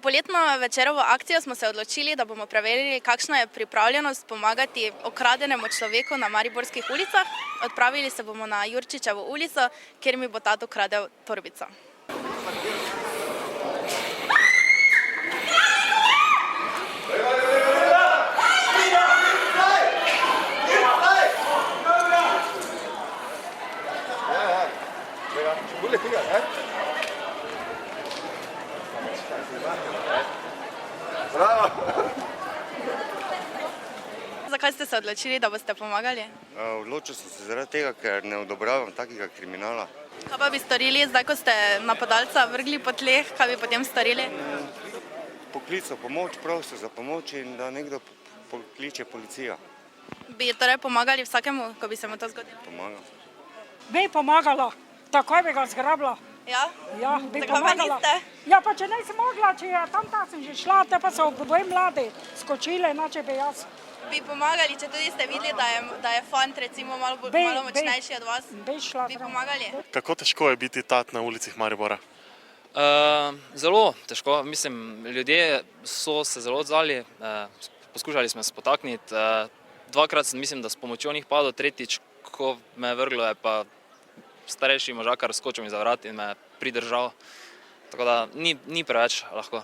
poletno večerovo akcijo smo se odločili, da bomo preverili, kakšna je pripravljenost pomagati okradenemu človeku na mariborskih ulicah. Odpravili se bomo na Jurčičevo ulico, kjer mi bo tato ukradel torbico. Zakaj ste se odločili, da boste pomagali? Odločil sem se zaradi tega, ker ne odobravam takega kriminala. Kaj pa bi storili, zdaj ko ste napadalca vrgli po tleh, kaj bi potem storili? Poklical pomoč, prosil za pomoč in da nekdo pokliče policija. Bi torej pomagali vsakemu, ko bi se mu to zgodilo? Pomagam. Bi pomagala, takoj bi ga zgrabila. Ja? Ja, bi Zakaj pa pomagala. niste? Ja, pa če nisem mogla, če je tam sem že šla, te pa so dve mladi skočili, inače bi jaz. Bi pomagali, če tudi ste videli, da je fant recimo malo močnejši od vas? Bi šla. Bi pomagali? Kako težko je biti tat na ulicah Maribora? Zelo težko. Mislim, ljudje so se zelo odzvali, poskušali smo se spotakniti. Dvakrat sem, mislim, da s pomočjo njih padel, tretjič, ko me je vrglo, je pa starejši možakar skočil mi za vrat in me pridržal. Tako da ni preveč lahko.